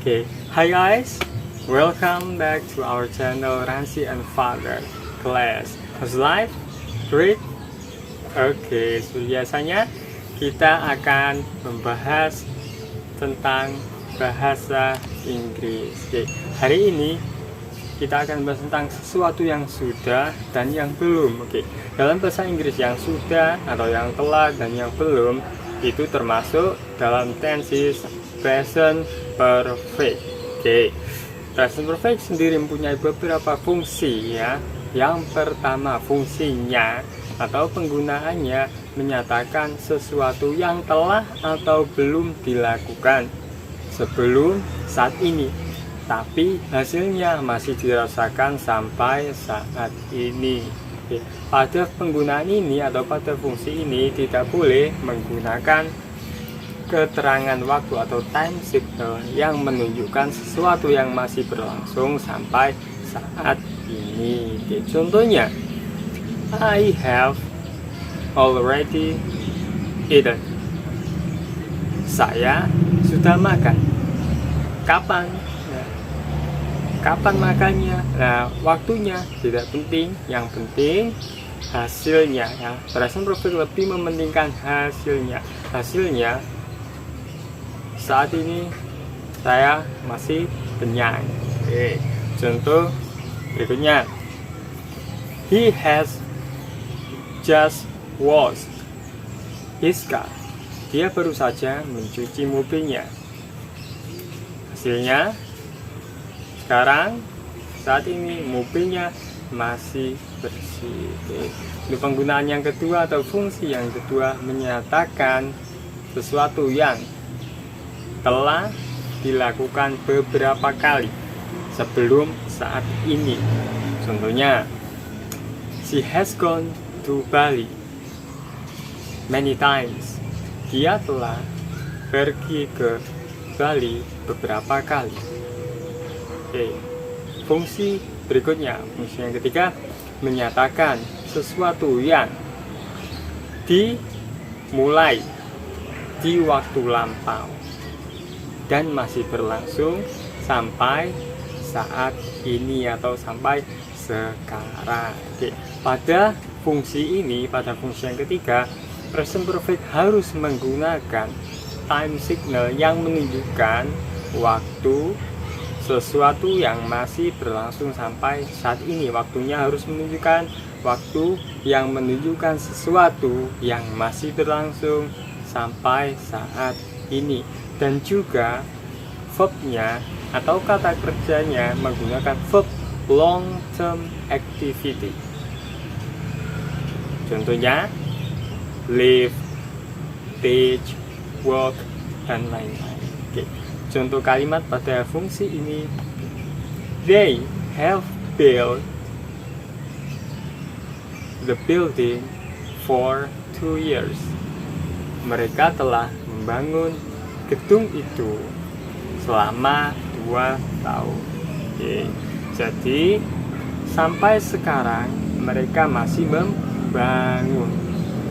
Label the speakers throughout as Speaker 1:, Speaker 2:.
Speaker 1: Okay, hi guys, welcome back to our channel Ransi and Father Class. How's life? Great? Oke, seperti biasanya kita akan membahas tentang bahasa Inggris. Oke, hari ini kita akan bahas tentang sesuatu yang sudah dan yang belum. Oke, dalam bahasa Inggris yang sudah atau yang telah dan yang belum itu termasuk dalam tenses present perfect. Oke, present perfect sendiri mempunyai beberapa fungsi ya. Yang pertama, fungsinya atau penggunaannya menyatakan sesuatu yang telah atau belum dilakukan sebelum saat ini, tapi hasilnya masih dirasakan sampai saat ini. Oke. Pada penggunaan ini atau pada fungsi ini tidak boleh menggunakan keterangan waktu atau time signal yang menunjukkan sesuatu yang masih berlangsung sampai saat ini. Oke, contohnya, I have already eaten. Saya sudah makan. Kapan? Nah, kapan makannya? Nah, waktunya tidak penting. Yang penting hasilnya. Ya. Present perfect lebih mementingkan hasilnya. Hasilnya saat ini saya masih kenyang. Oke. Contoh berikutnya, he has just washed his car. Dia baru saja mencuci mobilnya. Hasilnya sekarang saat ini mobilnya masih bersih. Untuk penggunaan yang kedua atau fungsi yang kedua menyatakan sesuatu yang telah dilakukan beberapa kali sebelum saat ini. Contohnya, she has gone to Bali many times. Dia telah pergi ke Bali beberapa kali. Oke. Fungsi berikutnya, fungsi yang ketiga menyatakan sesuatu yang dimulai di waktu lampau dan masih berlangsung sampai saat ini atau sampai sekarang. Oke. Pada fungsi ini, pada fungsi yang ketiga, present perfect harus menggunakan time signal yang menunjukkan waktu sesuatu yang masih berlangsung sampai saat ini. Waktunya harus menunjukkan waktu yang menunjukkan sesuatu yang masih berlangsung sampai saat ini. Dan juga verbnya atau kata kerjanya menggunakan verb long term activity. Contohnya, live, teach, work, dan lain-lain. Oke. Contoh kalimat pada fungsi ini, they have built the building for 2 years. Mereka telah membangun gedung itu selama 2 tahun. Oke. Jadi sampai sekarang mereka masih membangun.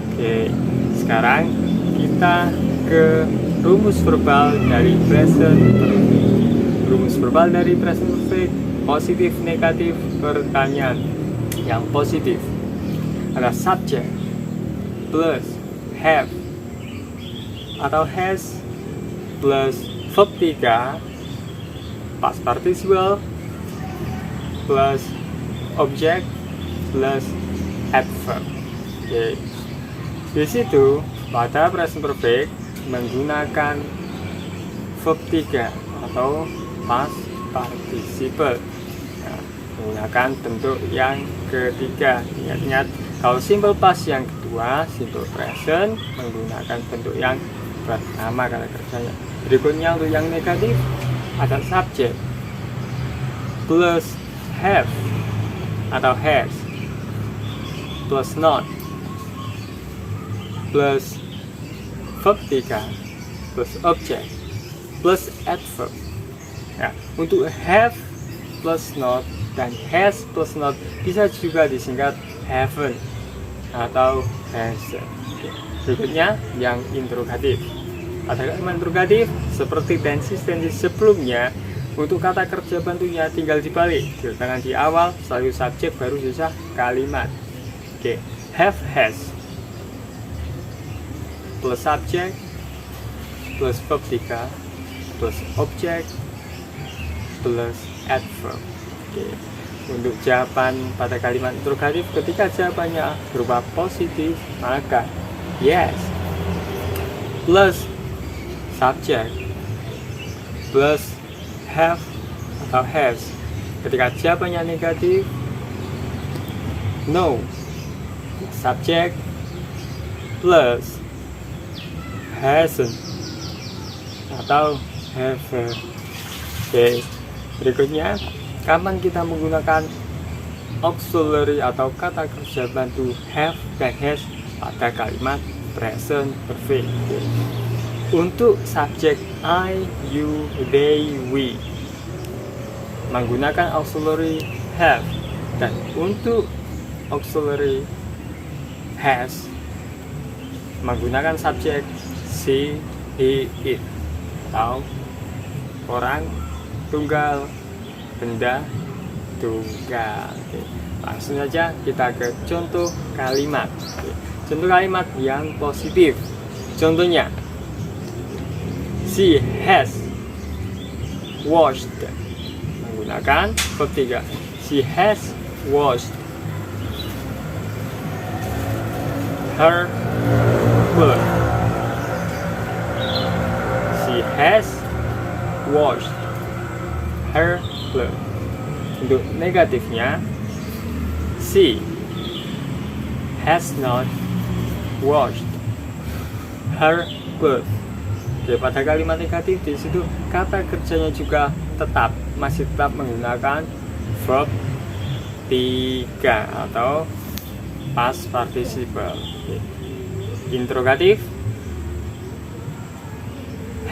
Speaker 1: Oke. Sekarang kita ke rumus verbal dari present perfect. Rumus verbal dari present perfect, positif, negatif, pertanyaan. Yang positif ada subject plus have atau has plus verb 3 past participle plus object plus adverb. Oke. Di situ pada present perfect menggunakan verb 3 atau past participle. Nah, menggunakan bentuk yang ketiga. Ingat-ingat, kalau simple past yang kedua, simple present menggunakan bentuk yang pertama kata kerjanya. Berikutnya untuk yang negatif ada subject plus have atau has plus not plus verb 3 plus object plus adverb. Ya, untuk have plus not dan has plus not bisa juga disingkat haven't atau hasn't. Berikutnya yang interrogatif Pada kalimat interrogatif, seperti tensi sebelumnya, untuk kata kerja bantunya tinggal dibalik, diletakkan di awal, selalu subjek baru sisa kalimat. Oke, have, has, plus subjek, plus verb 3, plus objek, plus adverb. Oke. Untuk jawaban pada kalimat interrogatif, ketika jawabannya berupa positif, maka yes plus subjek plus have atau has. Ketika jawabannya negatif, no subjek plus hasn't atau haven't. Oke, berikutnya, kapan kita menggunakan auxiliary atau kata kerja bantu have dan has pada kalimat present perfect. Untuk subjek I, you, they, we menggunakan auxiliary have, dan untuk auxiliary has menggunakan subjek she, he, it atau orang tunggal, benda tunggal. Oke. Langsung saja kita ke contoh kalimat. Oke. Contoh kalimat yang positif. Contohnya, she has washed, menggunakan verb 3. She has washed her clothes. She has washed her clothes. Untuk negatifnya, she has not washed her clothes. Oke, pada kalimat negatif di situ kata kerjanya juga masih tetap menggunakan verb 3 atau past participle. Oke. Interrogatif,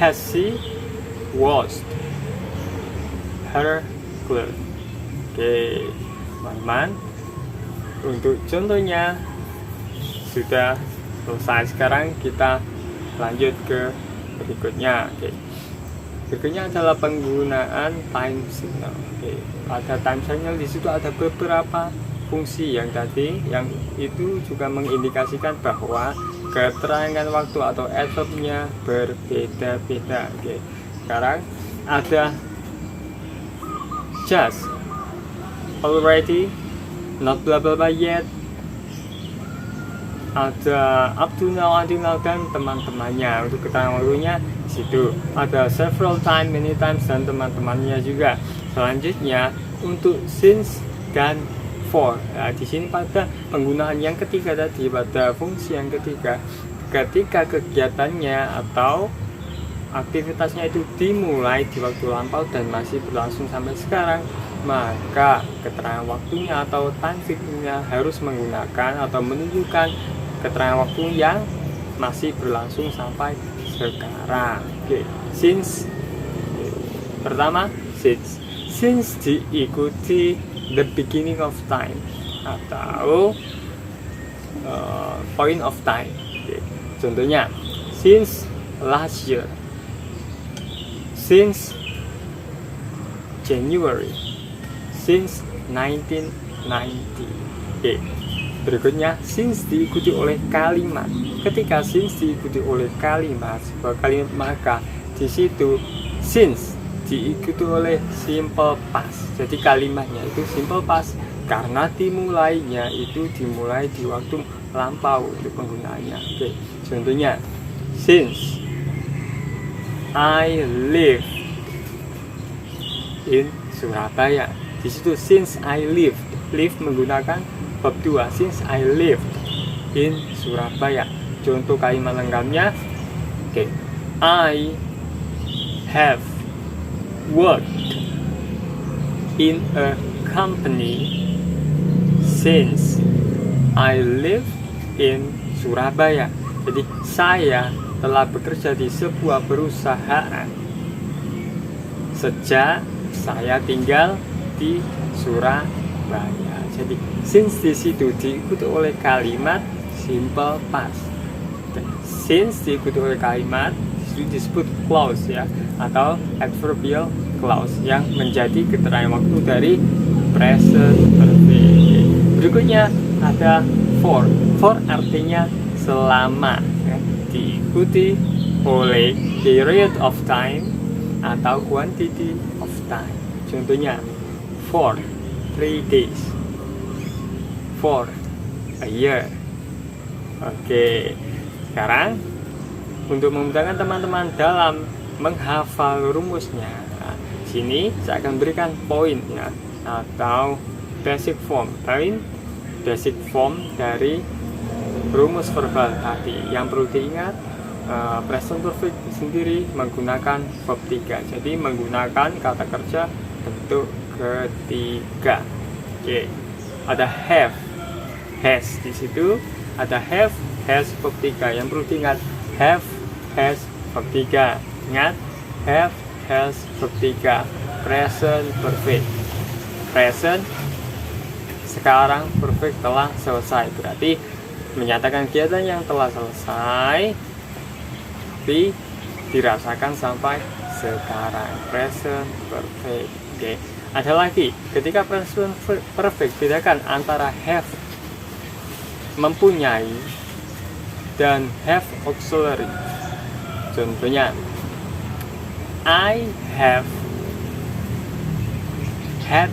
Speaker 1: has she washed her clothes? Oke, teman-teman, untuk contohnya sudah selesai. Sekarang kita lanjut ke berikutnya. Oke. Berikutnya adalah penggunaan time signal. Oke. Pada time signal di situ ada beberapa fungsi yang itu juga mengindikasikan bahwa keterangan waktu atau adverbnya berbeda-beda. Oke. Sekarang ada just, already, not blah blah blah yet, ada up to now, until now, dan teman-temannya. Untuk keterangan waktunya di situ ada several time, many times, dan teman-temannya juga. Selanjutnya untuk since dan for. Nah, di sini pada penggunaan yang ketiga tadi, pada fungsi yang ketiga, ketika kegiatannya atau aktivitasnya itu dimulai di waktu lampau dan masih berlangsung sampai sekarang, maka keterangan waktunya atau time fixingnya harus menggunakan atau menunjukkan keterangan waktu yang masih berlangsung sampai sekarang. Oke, since. Pertama, since diikuti the beginning of time atau point of time. Oke. Contohnya, since last year, since January, since 1990. Oke. Berikutnya, since diikuti oleh kalimat. Ketika since diikuti oleh kalimat, sebuah kalimat, maka di situ since diikuti oleh simple past. Jadi kalimatnya itu simple past karena dimulai di waktu lampau untuk penggunaannya. Oke. Contohnya, since I live in Surabaya. Di situ since I live menggunakan verb 2, since I lived in Surabaya. Contoh kalimat lengkapnya, oke, I have worked in a company since I live in Surabaya. Jadi saya telah bekerja di sebuah perusahaan sejak saya tinggal di Surabaya. Jadi since di situ diikuti oleh kalimat simple past. Since diikuti oleh kalimat itu disebut clause ya, atau adverbial clause yang menjadi keterangan waktu dari present perfect. Berikutnya ada for. For artinya selama ya, diikuti oleh period of time atau quantity of time. Contohnya for 3 days, for a year. Oke, sekarang untuk memudahkan teman-teman dalam menghafal rumusnya, nah, sini saya akan berikan poin ya, atau basic form. Basic form dari rumus verbal tadi. Yang perlu diingat, present perfect sendiri menggunakan verb 3. Jadi menggunakan kata kerja bentuk ketiga. Oke, ada have, has di situ. Ada have, has, verb 3. Yang perlu diingat, have, has, verb 3. Ingat, have, has, verb 3. Present perfect. Present sekarang, perfect telah selesai. Berarti menyatakan kegiatan yang telah selesai tapi dirasakan sampai sekarang. Present perfect. Oke. Ada lagi, ketika present perfect, bedakan antara have mempunyai dan have auxiliary. Contohnya, I have had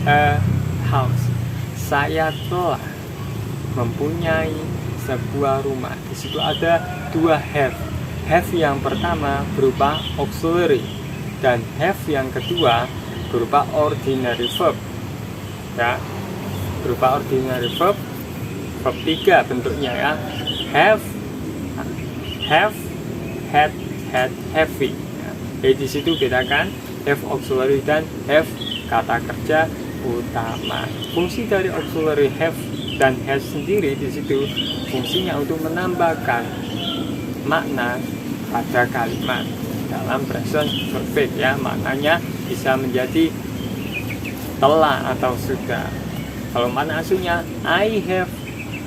Speaker 1: a house. Saya telah mempunyai sebuah rumah. Di situ ada dua have. Have yang pertama berupa auxiliary dan have yang kedua berupa ordinary verb. Ya, berupa ordinary verb. Verb 3 bentuknya ya. Have, had, having. Jadi di situ bedakan have auxiliary dan have kata kerja utama. Fungsi dari auxiliary have dan has sendiri di situ fungsinya untuk menambahkan makna pada kalimat dalam present perfect ya. Maknanya bisa menjadi telah atau sudah. Kalau makna aslinya I have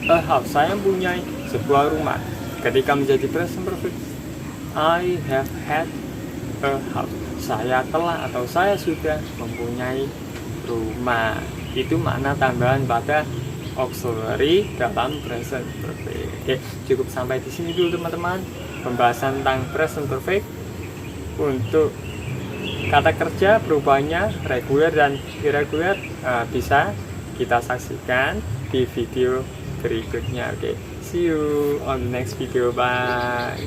Speaker 1: a house, saya mempunyai sebuah rumah. Ketika menjadi present perfect, I have had a house, saya telah atau saya sudah mempunyai rumah. Itu makna tambahan pada auxiliary dalam present perfect. Oke, cukup sampai di sini dulu teman-teman pembahasan tentang present perfect. Untuk kata kerja perubahannya reguler dan irregular bisa kita saksikan di video berikutnya. Oke, see you on the next video. Bye.